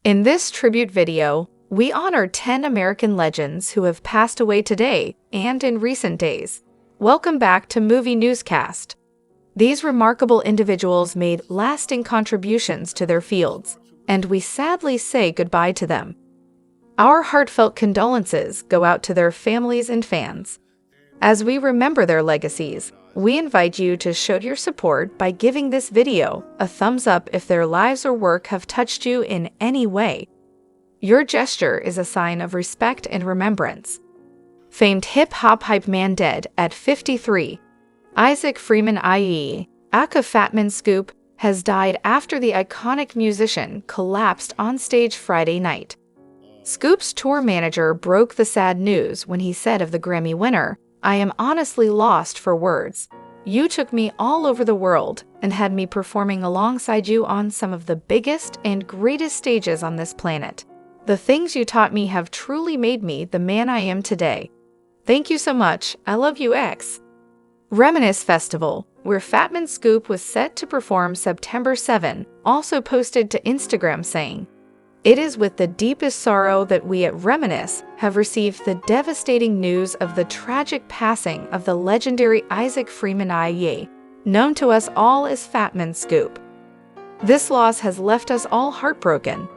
In this tribute video, we honor 10 American legends who have passed away today and in recent days. Welcome back to Movie Newscast. These remarkable individuals made lasting contributions to their fields, and we sadly say goodbye to them. Our heartfelt condolences go out to their families and fans. As we remember their legacies, we invite you to show your support by giving this video a thumbs up if their lives or work have touched you in any way. Your gesture is a sign of respect and remembrance. Famed hip-hop hype man dead at 53. Isaac Freeman i.e. aka Fat-Man Scoop has died after the iconic musician collapsed on stage Friday night. Scoop's tour manager broke the sad news when he said of the Grammy winner, "I am honestly lost for words. You took me all over the world and had me performing alongside you on some of the biggest and greatest stages on this planet. The things you taught me have truly made me the man I am today. Thank you so much. I love you, X." Reminisce Festival, where Fat-Man Scoop was set to perform September 7, also posted to Instagram saying, "It is with the deepest sorrow that we at Reminisce have received the devastating news of the tragic passing of the legendary Isaac Freeman i.e., known to us all as Fat-Man Scoop. This loss has left us all heartbroken."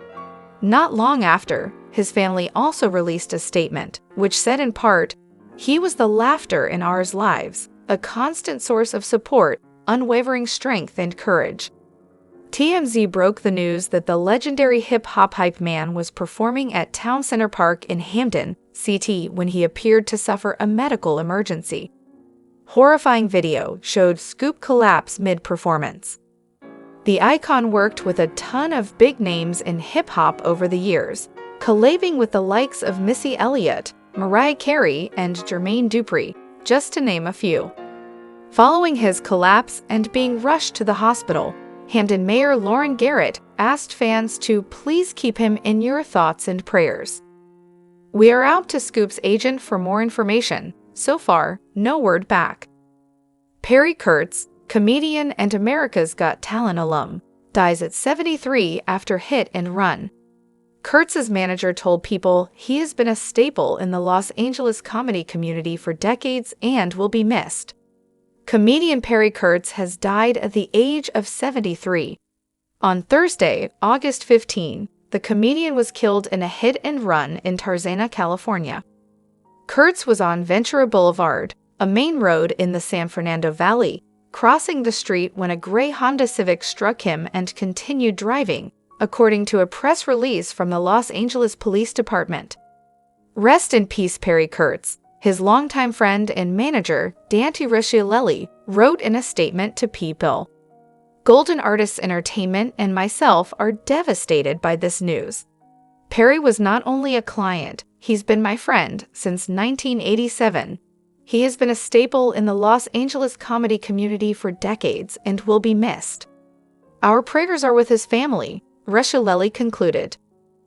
Not long after, his family also released a statement, which said in part, "He was the laughter in our lives, a constant source of support, unwavering strength and courage." TMZ broke the news that the legendary hip-hop hype man was performing at Town Center Park in Hamden, CT, when he appeared to suffer a medical emergency. Horrifying video showed Scoop collapse mid-performance. The icon worked with a ton of big names in hip-hop over the years, collabing with the likes of Missy Elliott, Mariah Carey, and Jermaine Dupri, just to name a few. Following his collapse and being rushed to the hospital, Hamden Mayor Lauren Garrett asked fans to please keep him in your thoughts and prayers. We are out to Scoop's agent for more information. So far, no word back. Perry Kurtz, comedian and America's Got Talent alum, dies at 73 after hit and run. Kurtz's manager told People he has been a staple in the Los Angeles comedy community for decades and will be missed. Comedian Perry Kurtz has died at the age of 73. On Thursday, August 15, the comedian was killed in a hit-and-run in Tarzana, California. Kurtz was on Ventura Boulevard, a main road in the San Fernando Valley, crossing the street when a gray Honda Civic struck him and continued driving, according to a press release from the Los Angeles Police Department. Rest in peace, Perry Kurtz. His longtime friend and manager, Dante Rusciolelli, wrote in a statement to People. Golden Artists Entertainment and myself are devastated by this news. Perry was not only a client, he's been my friend since 1987. He has been a staple in the Los Angeles comedy community for decades and will be missed. Our prayers are with his family, Rusciolelli concluded.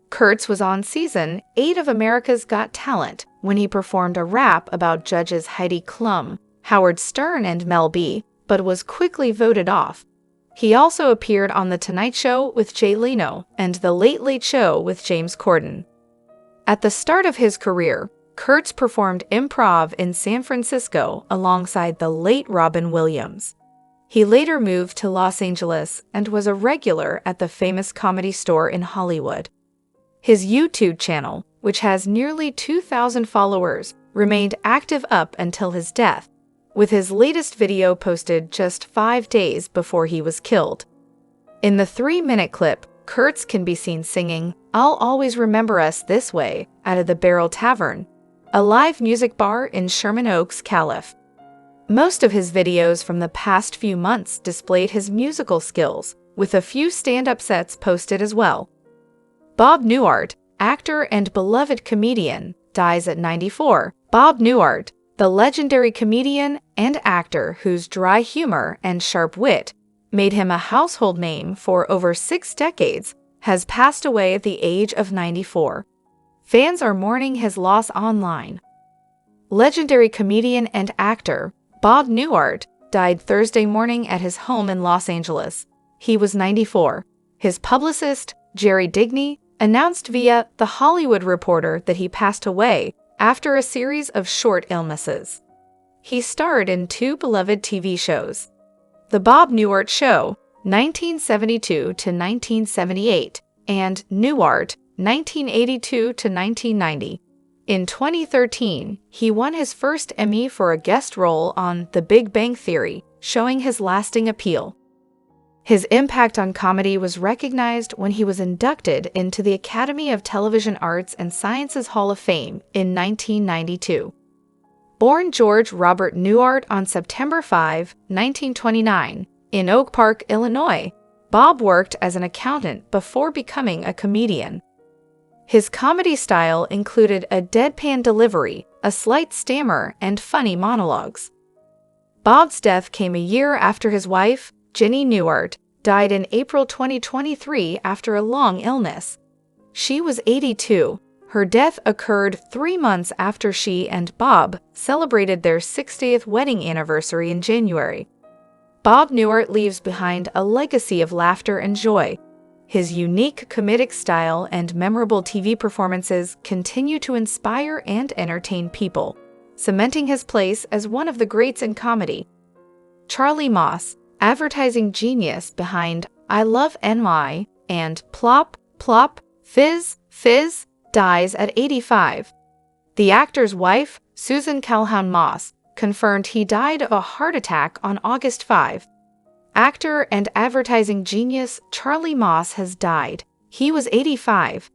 Kurtz was on Season 8 of America's Got Talent when he performed a rap about judges Heidi Klum, Howard Stern, and Mel B, but was quickly voted off. He also appeared on The Tonight Show with Jay Leno and The Late Late Show with James Corden. At the start of his career, Kurtz performed improv in San Francisco alongside the late Robin Williams. He later moved to Los Angeles and was a regular at the famous Comedy Store in Hollywood. His YouTube channel, which has nearly 2,000 followers, remained active up until his death, with his latest video posted just 5 days before he was killed. In the 3-minute clip, Kurtz can be seen singing "I'll Always Remember Us This Way" out of the Barrel Tavern, a live music bar in Sherman Oaks, Calif. Most of his videos from the past few months displayed his musical skills, with a few stand-up sets posted as well. Bob Newhart, actor and beloved comedian, dies at 94. Bob Newhart, the legendary comedian and actor whose dry humor and sharp wit made him a household name for over 6 decades, has passed away at the age of 94. Fans are mourning his loss online. Legendary comedian and actor Bob Newhart died Thursday morning at his home in Los Angeles. He was 94. His publicist, Jerry Digney, announced via The Hollywood Reporter that he passed away after a series of short illnesses. He starred in two beloved TV shows: The Bob Newhart Show, 1972 to 1978, and Newhart, 1982 to 1990. In 2013, he won his first Emmy for a guest role on The Big Bang Theory, showing his lasting appeal. His impact on comedy was recognized when he was inducted into the Academy of Television Arts and Sciences Hall of Fame in 1992. Born George Robert Newhart on September 5, 1929, in Oak Park, Illinois, Bob worked as an accountant before becoming a comedian. His comedy style included a deadpan delivery, a slight stammer, and funny monologues. Bob's death came a year after his wife, Jenny Newhart, died in April 2023 after a long illness. She was 82. Her death occurred 3 months after she and Bob celebrated their 60th wedding anniversary in January. Bob Newhart leaves behind a legacy of laughter and joy. His unique comedic style and memorable TV performances continue to inspire and entertain people, cementing his place as one of the greats in comedy. Charlie Moss, advertising genius behind I Love NY and Plop, Plop, Fizz, Fizz, dies at 85. The actor's wife, Susan Calhoun Moss, confirmed he died of a heart attack on August 5. Actor and advertising genius Charlie Moss has died. He was 85.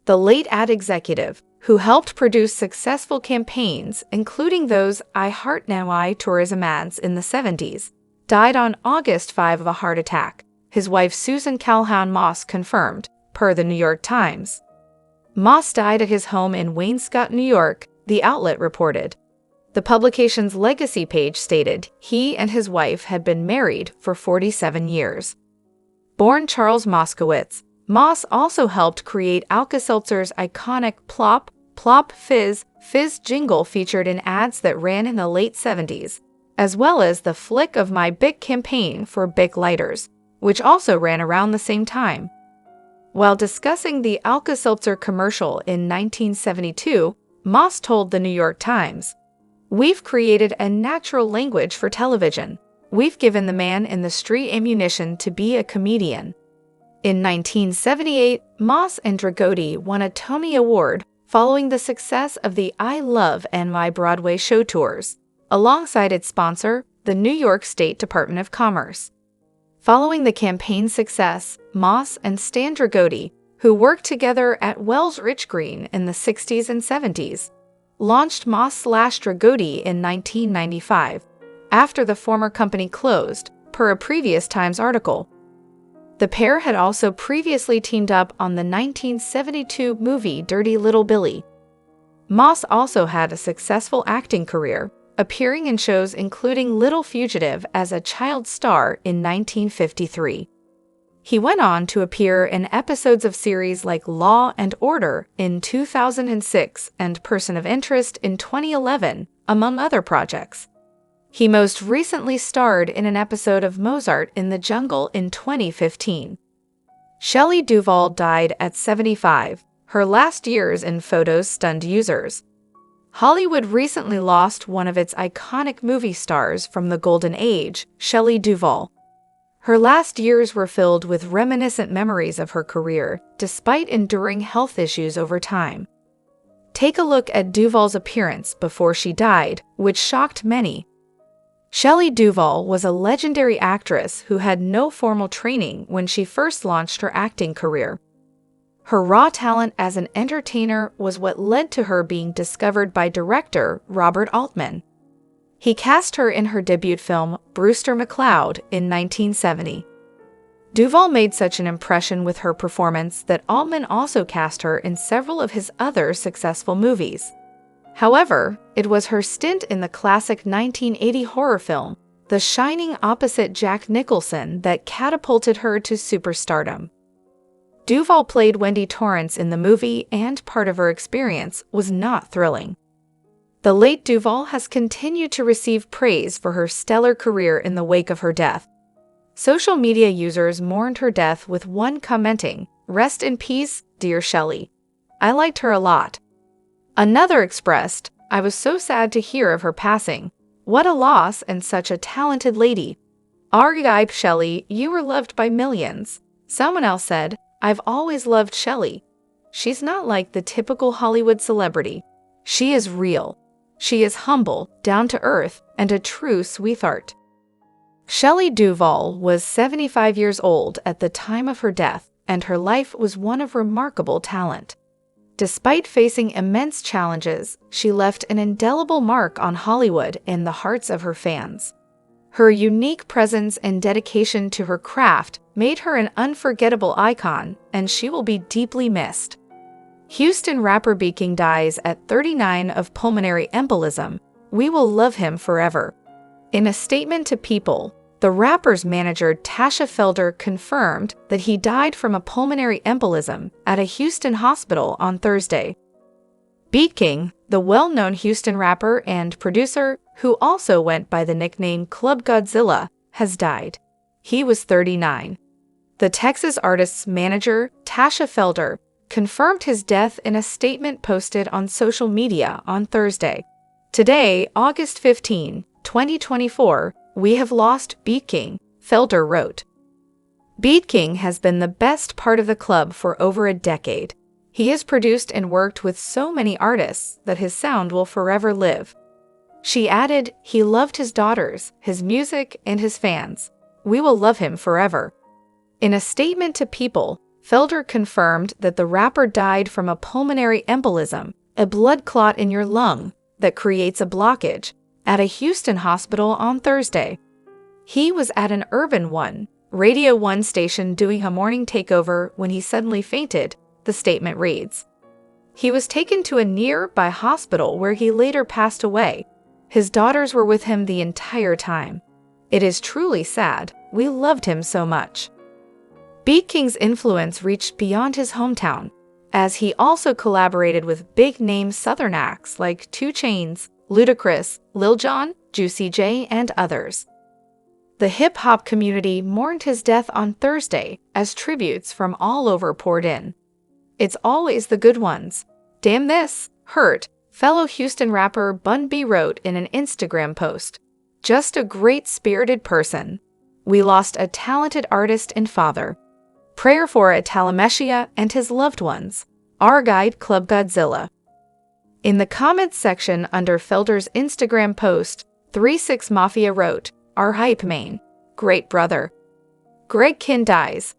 The late ad executive, who helped produce successful campaigns, including those I Heart NY tourism ads in the 70s, died on August 5 of a heart attack, his wife Susan Calhoun Moss confirmed, per the New York Times. Moss died at his home in Wainscott, New York, the outlet reported. The publication's legacy page stated he and his wife had been married for 47 years. Born Charles Moskowitz, Moss also helped create Alka-Seltzer's iconic Plop, Plop, Fizz, Fizz jingle featured in ads that ran in the late 70s, as well as the Flick of My Bic campaign for Bic lighters, which also ran around the same time. While discussing the Alka-Seltzer commercial in 1972, Moss told the New York Times, "We've created a natural language for television. We've given the man in the street ammunition to be a comedian." In 1978, Moss and Dragoti won a Tony Award following the success of the I Love NY Broadway show tours, alongside its sponsor, the New York State Department of Commerce. Following the campaign's success, Moss and Stan Dragoti, who worked together at Wells Rich Green in the 60s and 70s, launched Moss/Dragoti in 1995, after the former company closed, per a previous Times article. The pair had also previously teamed up on the 1972 movie Dirty Little Billy. Moss also had a successful acting career, appearing in shows including Little Fugitive as a child star in 1953. He went on to appear in episodes of series like Law and Order in 2006 and Person of Interest in 2011, among other projects. He most recently starred in an episode of Mozart in the Jungle in 2015. Shelley Duvall died at 75. Her last years in photos stunned users. Hollywood recently lost one of its iconic movie stars from the Golden Age, Shelley Duvall. Her last years were filled with reminiscent memories of her career, despite enduring health issues over time. Take a look at Duvall's appearance before she died, which shocked many. Shelley Duvall was a legendary actress who had no formal training when she first launched her acting career. Her raw talent as an entertainer was what led to her being discovered by director Robert Altman. He cast her in her debut film, Brewster McCloud, in 1970. Duvall made such an impression with her performance that Altman also cast her in several of his other successful movies. However, it was her stint in the classic 1980 horror film, The Shining opposite Jack Nicholson, that catapulted her to superstardom. Duvall played Wendy Torrance in the movie, and part of her experience was not thrilling. The late Duvall has continued to receive praise for her stellar career in the wake of her death. Social media users mourned her death, with one commenting, "Rest in peace, "Dear Shelley, I liked her a lot." Another expressed, "I was so sad to hear of her passing. What a loss, and such a talented lady. R.I.P. Shelley, you were loved by millions." Someone else said, "I've always loved Shelley. She's not like the typical Hollywood celebrity. She is real. She is humble, down to earth, and a true sweetheart." Shelley Duvall was 75 years old at the time of her death, and her life was one of remarkable talent. Despite facing immense challenges, she left an indelible mark on Hollywood in the hearts of her fans. Her unique presence and dedication to her craft made her an unforgettable icon, and she will be deeply missed. Houston rapper B. King dies at 39 of pulmonary embolism. We will love him forever. In a statement to People, the rapper's manager Tasha Felder confirmed that he died from a pulmonary embolism at a Houston hospital on Thursday. Beat King, the well-known Houston rapper and producer who also went by the nickname Club Godzilla, has died. He was 39. The Texas artist's manager, Tasha Felder, confirmed his death in a statement posted on social media on Thursday. "Today, August 15, 2024, we have lost Beat King," Felder wrote. Beat King has been the best part of the club for over a decade. He has produced and worked with so many artists that his sound will forever live. She added, "He loved his daughters, his music, and his fans. We will love him forever." In a statement to People, Felder confirmed that the rapper died from a pulmonary embolism, a blood clot in your lung that creates a blockage, at a Houston hospital on Thursday. He was at an Urban One Radio 1 station doing a morning takeover when he suddenly fainted, the statement reads. He was taken to a nearby hospital where he later passed away. His daughters were with him the entire time. It is truly sad. We loved him so much. Beat King's influence reached beyond his hometown, as he also collaborated with big-name Southern acts like 2 Chainz, Ludacris, Lil Jon, Juicy J, and others. The hip-hop community mourned his death on Thursday as tributes from all over poured in. "It's always the good ones. Damn this, hurt," fellow Houston rapper Bun B wrote in an Instagram post. "Just a great-spirited person. We lost a talented artist and father. Prayer for Talameshia and his loved ones. Our guide Club Godzilla." In the comments section under Felder's Instagram post, 36 Mafia wrote, "Our hype main. Great brother." Greg Kihn dies.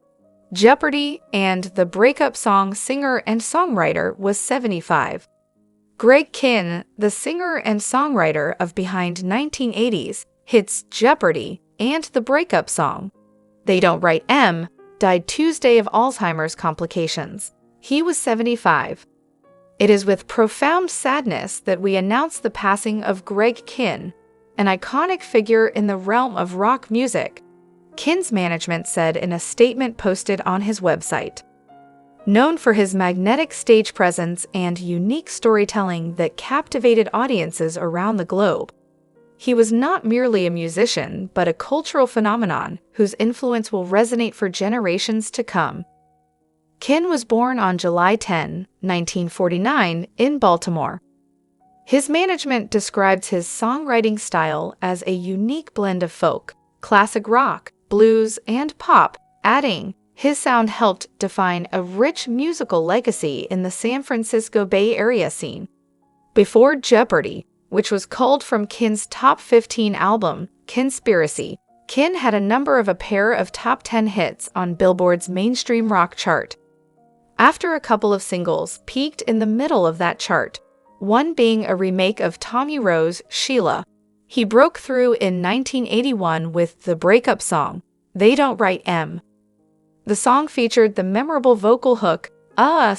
Jeopardy! And the breakup song singer and songwriter was 75. Greg Kihn, the singer and songwriter of behind 1980s hits Jeopardy! And the breakup song They Don't Write M, died Tuesday of Alzheimer's complications. He was 75. It is with profound sadness that we announce the passing of Greg Kihn, an iconic figure in the realm of rock music, Kihn's management said in a statement posted on his website. Known for his magnetic stage presence and unique storytelling that captivated audiences around the globe, he was not merely a musician but a cultural phenomenon whose influence will resonate for generations to come. Kihn was born on July 10, 1949, in Baltimore. His management describes his songwriting style as a unique blend of folk, classic rock, blues, and pop, adding, his sound helped define a rich musical legacy in the San Francisco Bay Area scene. Before Jeopardy! Which was culled from Kihn's top 15 album, Kinspiracy, Kihn had a pair of top 10 hits on Billboard's mainstream rock chart. After a couple of singles peaked in the middle of that chart, one being a remake of Tommy Roe's Sheila, he broke through in 1981 with the breakup song, They Don't Write M. The song featured the memorable vocal hook, and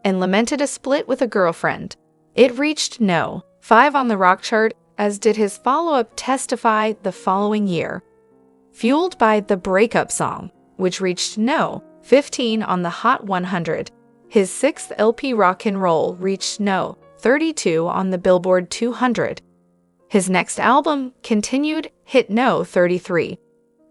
lamented a split with a girlfriend. It reached No. 5 on the rock chart, as did his follow-up Testify the following year. Fueled by the breakup song, which reached No. 15 on the Hot 100, his 6th LP Rock and Roll reached No. 32 on the Billboard 200. His next album, Continued, hit No. 33.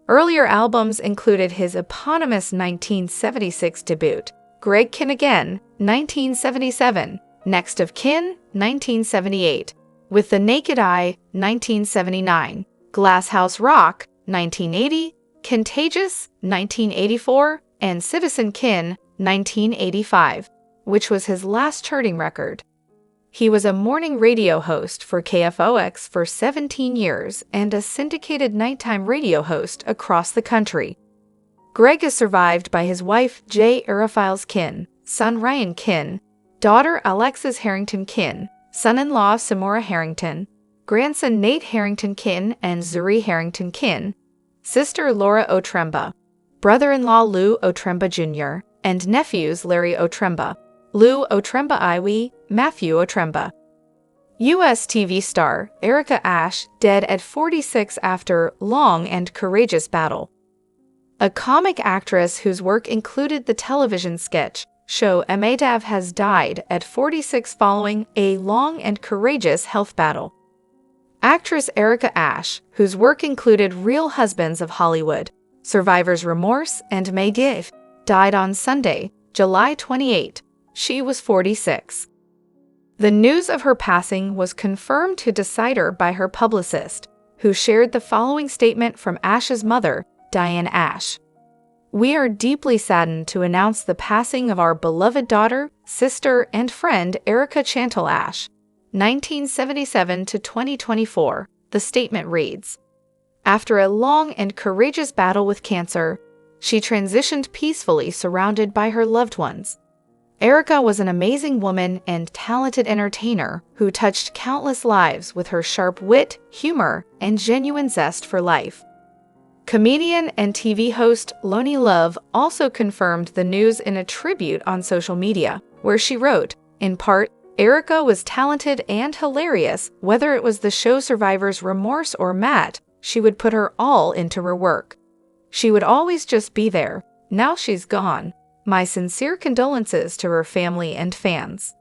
Earlier albums included his eponymous 1976 debut, Greg Kinnegan, 1977, Next of Kin, 1978, With the Naked Eye, 1979, Glasshouse Rock, 1980, Contagious, 1984, and Citizen Kin, 1985, which was his last charting record. He was a morning radio host for KFOX for 17 years and a syndicated nighttime radio host across the country. Greg is survived by his wife Jay Aerophiles Kin, son Ryan Kin, daughter Alexis Harrington Kin, son-in-law Samora Harrington, grandson Nate Harrington Kin and Zuri Harrington Kin, sister Laura Otremba, brother-in-law Lou Otremba Jr., and nephews Larry Otremba, Lou Otremba Iwi, Matthew Otremba. U.S. TV star Erica Ashe dead at 46 after long and courageous battle. A comic actress whose work included the television sketch show Emadav has died at 46 following a long and courageous health battle. Actress Erica Ashe, whose work included Real Husbands of Hollywood, Survivor's Remorse, and May Day, died on Sunday, July 28. She was 46. The news of her passing was confirmed to Decider by her publicist, who shared the following statement from Ashe's mother, Diane Ashe. We are deeply saddened to announce the passing of our beloved daughter, sister, and friend Erica Chantal Ashe, 1977 to 2024, the statement reads. After a long and courageous battle with cancer, she transitioned peacefully surrounded by her loved ones. Erica was an amazing woman and talented entertainer who touched countless lives with her sharp wit, humor, and genuine zest for life. Comedian and TV host Loni Love also confirmed the news in a tribute on social media, where she wrote, in part, Erica was talented and hilarious. Whether it was the show Survivor's Remorse or Matt, she would put her all into her work. She would always just be there. Now she's gone. My sincere condolences to her family and fans.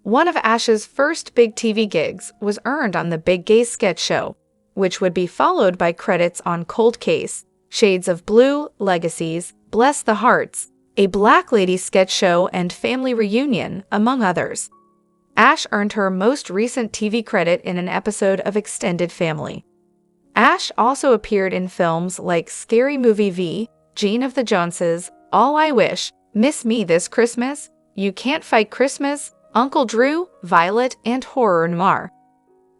One of Ashe's first big TV gigs was earned on the Big Gay sketch show, which would be followed by credits on Cold Case, Shades of Blue, Legacies, Bless the Hearts, a Black Lady sketch show, and Family Reunion, among others. Ashe earned her most recent TV credit in an episode of Extended Family. Ashe also appeared in films like Scary Movie V, Gene of the Joneses, All I Wish, Miss Me This Christmas, You Can't Fight Christmas, Uncle Drew, Violet, and Horror Noir.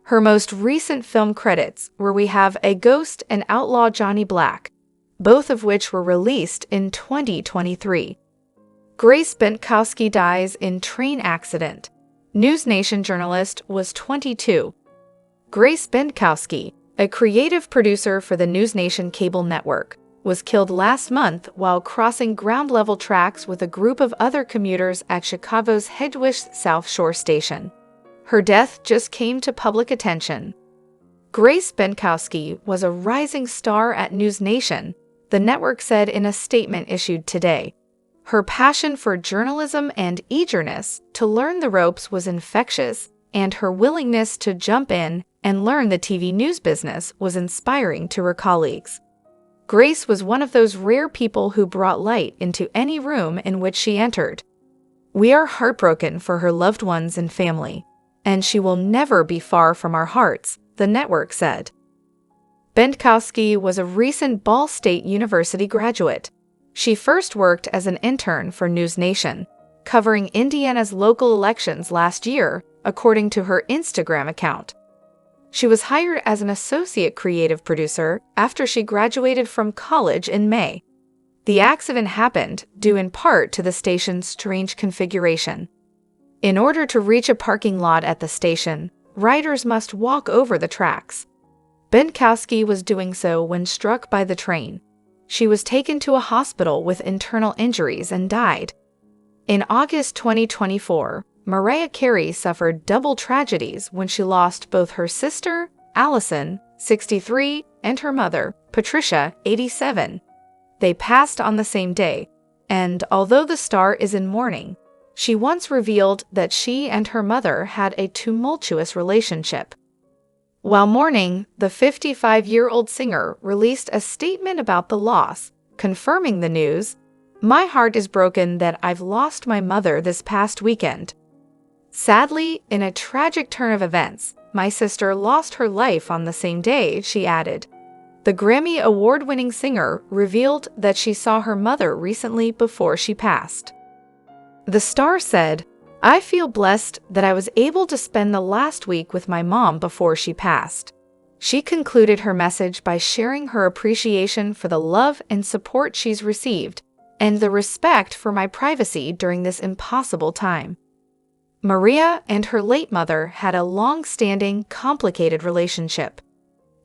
Her most recent film credits were We Have a Ghost and Outlaw Johnny Black, both of which were released in 2023. Grace Bentkowski dies in train accident. NewsNation journalist was 22. Grace Bentkowski, a creative producer for the NewsNation cable network, was killed last month while crossing ground-level tracks with a group of other commuters at Chicago's Hedgewisch South Shore station. Her death just came to public attention. Grace Bentkowski was a rising star at NewsNation, the network said in a statement issued today. Her passion for journalism and eagerness to learn the ropes was infectious, and her willingness to jump in and learn the TV news business was inspiring to her colleagues. Grace was one of those rare people who brought light into any room in which she entered. We are heartbroken for her loved ones and family, and she will never be far from our hearts, the network said. Bentkowski was a recent Ball State University graduate. She first worked as an intern for NewsNation, covering Indiana's local elections last year, according to her Instagram account. She was hired as an associate creative producer after she graduated from college in May. The accident happened due in part to the station's strange configuration. In order to reach a parking lot at the station, riders must walk over the tracks. Bentkowski was doing so when struck by the train. She was taken to a hospital with internal injuries and died. In August 2024, Mariah Carey suffered double tragedies when she lost both her sister, Allison, 63, and her mother, Patricia, 87. They passed on the same day, and although the star is in mourning, she once revealed that she and her mother had a tumultuous relationship. While mourning, the 55-year-old singer released a statement about the loss, confirming the news. "My heart is broken that I've lost my mother this past weekend. Sadly, in a tragic turn of events, my sister lost her life on the same day," she added. The Grammy award-winning singer revealed that she saw her mother recently before she passed. The star said, "I feel blessed that I was able to spend the last week with my mom before she passed." She concluded her message by sharing her appreciation for the love and support she's received and the respect for my privacy during this impossible time. Maria and her late mother had a long-standing, complicated relationship.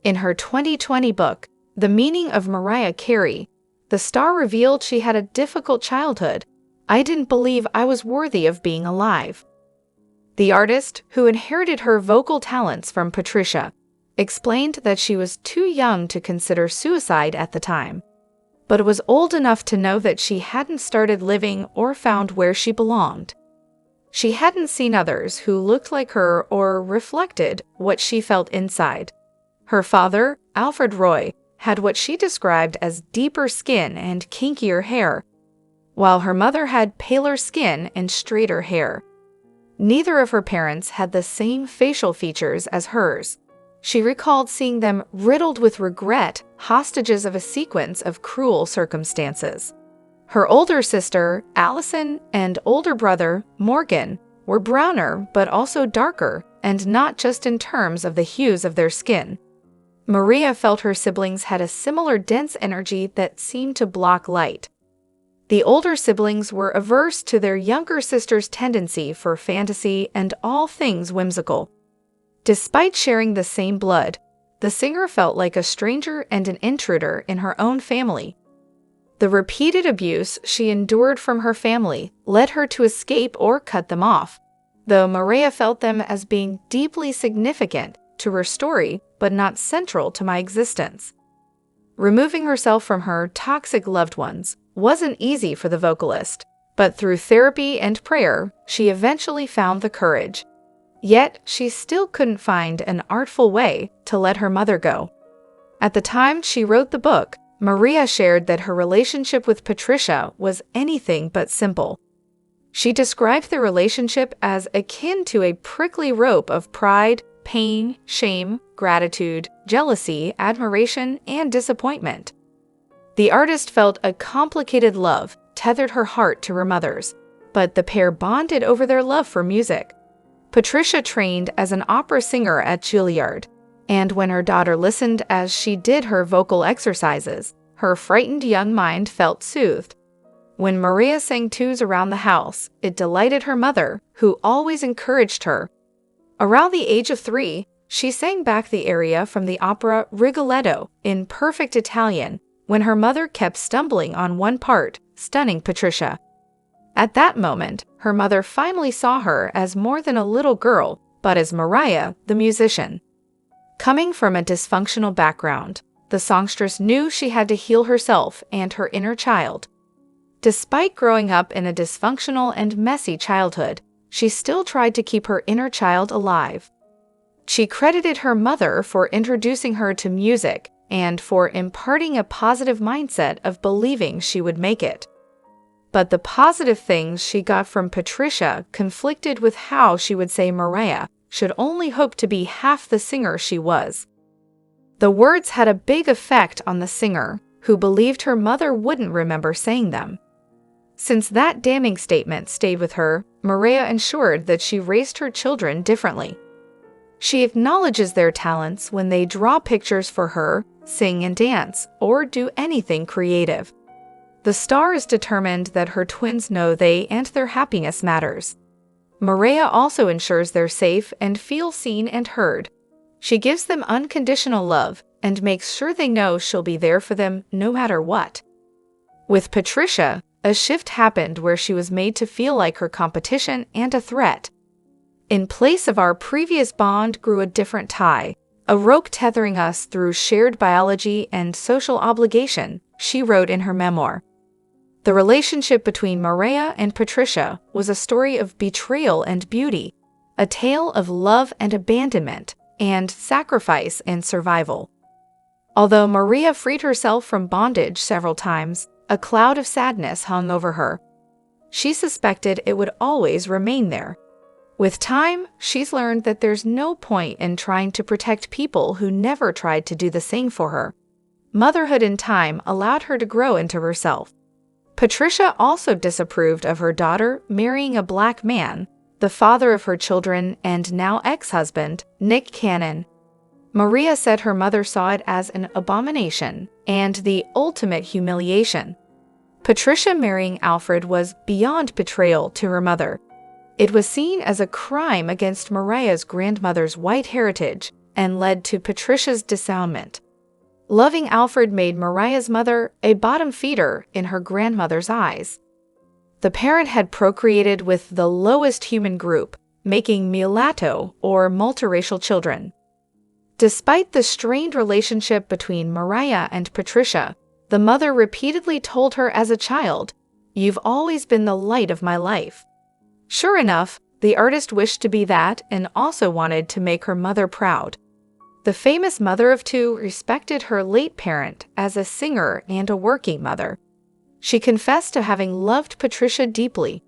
In her 2020 book, The Meaning of Mariah Carey, the star revealed she had a difficult childhood. "I didn't believe I was worthy of being alive." The artist, who inherited her vocal talents from Patricia, explained that she was too young to consider suicide at the time, but was old enough to know that she hadn't started living or found where she belonged. She hadn't seen others who looked like her or reflected what she felt inside. Her father, Alfred Roy, had what she described as deeper skin and kinkier hair, while her mother had paler skin and straighter hair. Neither of her parents had the same facial features as hers. She recalled seeing them riddled with regret, hostages of a sequence of cruel circumstances. Her older sister, Allison, and older brother, Morgan, were browner but also darker, and not just in terms of the hues of their skin. Maria felt her siblings had a similar dense energy that seemed to block light. The older siblings were averse to their younger sister's tendency for fantasy and all things whimsical. Despite sharing the same blood, the singer felt like a stranger and an intruder in her own family. The repeated abuse she endured from her family led her to escape or cut them off, though Maria felt them as being deeply significant to her story but not central to my existence. Removing herself from her toxic loved ones wasn't easy for the vocalist, but through therapy and prayer, she eventually found the courage. Yet, she still couldn't find an artful way to let her mother go. At the time she wrote the book, Maria shared that her relationship with Patricia was anything but simple. She described the relationship as akin to a prickly rope of pride, pain, shame, gratitude, jealousy, admiration, and disappointment. The artist felt a complicated love tethered her heart to her mother's, but the pair bonded over their love for music. Patricia trained as an opera singer at Juilliard, and when her daughter listened as she did her vocal exercises, her frightened young mind felt soothed. When Maria sang tunes around the house, it delighted her mother, who always encouraged her. Around the age of 3, she sang back the aria from the opera Rigoletto in perfect Italian when her mother kept stumbling on one part, stunning Patricia. At that moment, her mother finally saw her as more than a little girl, but as Mariah, the musician. Coming from a dysfunctional background, the songstress knew she had to heal herself and her inner child. Despite growing up in a dysfunctional and messy childhood, she still tried to keep her inner child alive. She credited her mother for introducing her to music and for imparting a positive mindset of believing she would make it. But the positive things she got from Patricia conflicted with how she would say Mariah should only hope to be half the singer she was. The words had a big effect on the singer, who believed her mother wouldn't remember saying them. Since that damning statement stayed with her, Maria ensured that she raised her children differently. She acknowledges their talents when they draw pictures for her, sing and dance, or do anything creative. The star is determined that her twins know they and their happiness matters. Maria also ensures they're safe and feel seen and heard. She gives them unconditional love and makes sure they know she'll be there for them no matter what. With Patricia, a shift happened where she was made to feel like her competition and a threat. In place of our previous bond grew a different tie, a rope tethering us through shared biology and social obligation, she wrote in her memoir. The relationship between Maria and Patricia was a story of betrayal and beauty, a tale of love and abandonment, and sacrifice and survival. Although Maria freed herself from bondage several times, A cloud of sadness hung over her. She suspected it would always remain there. With time, she's learned that there's no point in trying to protect people who never tried to do the same for her. Motherhood in time allowed her to grow into herself. Patricia also disapproved of her daughter marrying a black man, the father of her children and now ex-husband, Nick Cannon. Maria said her mother saw it as an abomination and the ultimate humiliation. Patricia marrying Alfred was beyond betrayal to her mother. It was seen as a crime against Maria's grandmother's white heritage and led to Patricia's disownment. Loving Alfred made Maria's mother a bottom feeder in her grandmother's eyes. The parent had procreated with the lowest human group, making mulatto or multiracial children. Despite the strained relationship between Maria and Patricia, the mother repeatedly told her as a child, "You've always been the light of my life." Sure enough, the artist wished to be that and also wanted to make her mother proud. The famous mother of two respected her late parent as a singer and a working mother. She confessed to having loved Patricia deeply.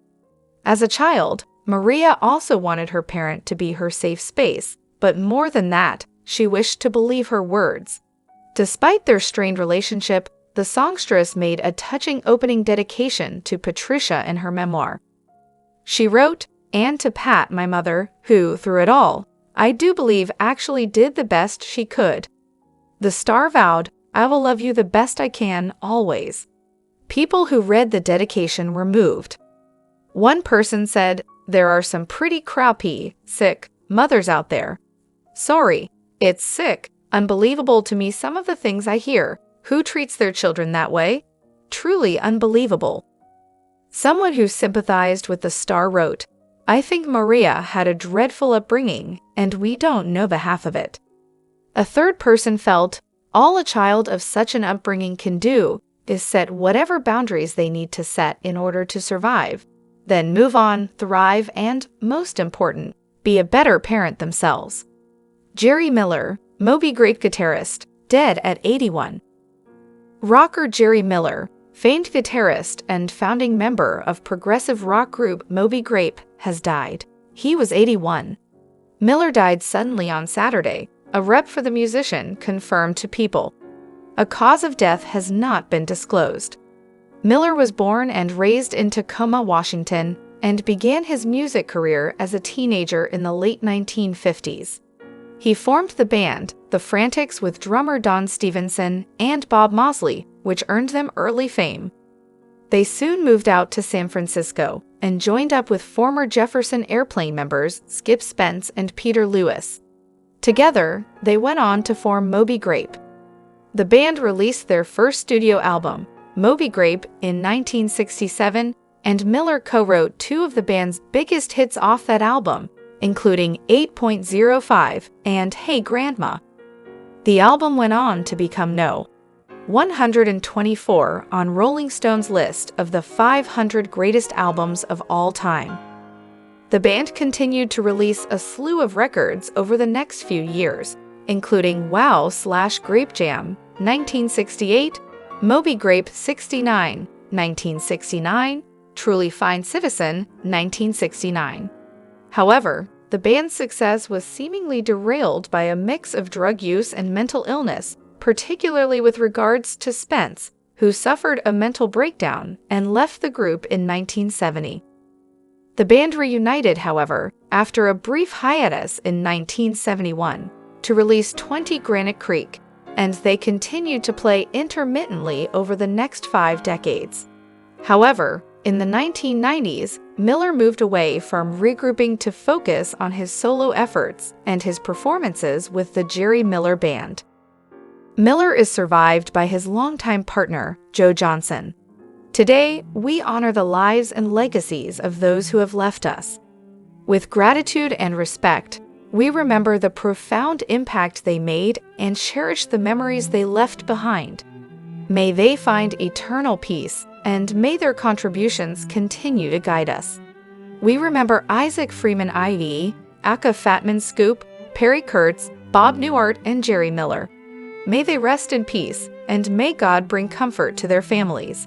As a child, Maria also wanted her parent to be her safe space, but more than that, she wished to believe her words. Despite their strained relationship, the songstress made a touching opening dedication to Patricia in her memoir. She wrote, "And to Pat, my mother, who, through it all, I do believe actually did the best she could. The star vowed, I will love you the best I can, always." People who read the dedication were moved. One person said, "There are some pretty crappy, sick mothers out there. Sorry, it's sick, unbelievable to me some of the things I hear. Who treats their children that way? Truly unbelievable." Someone who sympathized with the star wrote, "I think Maria had a dreadful upbringing, and we don't know the half of it." A third person felt, "All a child of such an upbringing can do is set whatever boundaries they need to set in order to survive, then move on, thrive, and, most important, be a better parent themselves." Jerry Miller, Moby Grape guitarist, dead at 81. Rocker Jerry Miller, famed guitarist and founding member of progressive rock group Moby Grape, has died. He was 81. Miller died suddenly on Saturday, a rep for the musician confirmed to People. A cause of death has not been disclosed. Miller was born and raised in Tacoma, Washington, and began his music career as a teenager in the late 1950s. He formed the band, The Frantics, with drummer Don Stevenson and Bob Mosley, which earned them early fame. They soon moved out to San Francisco and joined up with former Jefferson Airplane members Skip Spence and Peter Lewis. Together, they went on to form Moby Grape. The band released their first studio album, Moby Grape, in 1967, and Miller co-wrote two of the band's biggest hits off that album, including 8.05 and Hey Grandma. The album went on to become No. 124 on Rolling Stone's list of the 500 greatest albums of all time. The band continued to release a slew of records over the next few years, including Wow/Grape Jam, 1968, Moby Grape 69, 1969, Truly Fine Citizen, 1969. However, the band's success was seemingly derailed by a mix of drug use and mental illness, particularly with regards to Spence, who suffered a mental breakdown and left the group in 1970. The band reunited, however, after a brief hiatus in 1971 to release 20 Granite Creek, and they continued to play intermittently over the next 5 decades. However, in the 1990s, Miller moved away from regrouping to focus on his solo efforts and his performances with the Jerry Miller Band. Miller is survived by his longtime partner, Joe Johnson. Today, we honor the lives and legacies of those who have left us. With gratitude and respect, we remember the profound impact they made and cherish the memories they left behind. May they find eternal peace, and may their contributions continue to guide us. We remember Isaac Freeman I.E., Aka Fatman Scoop, Perry Kurtz, Bob Newhart, and Jerry Miller. May they rest in peace, and may God bring comfort to their families.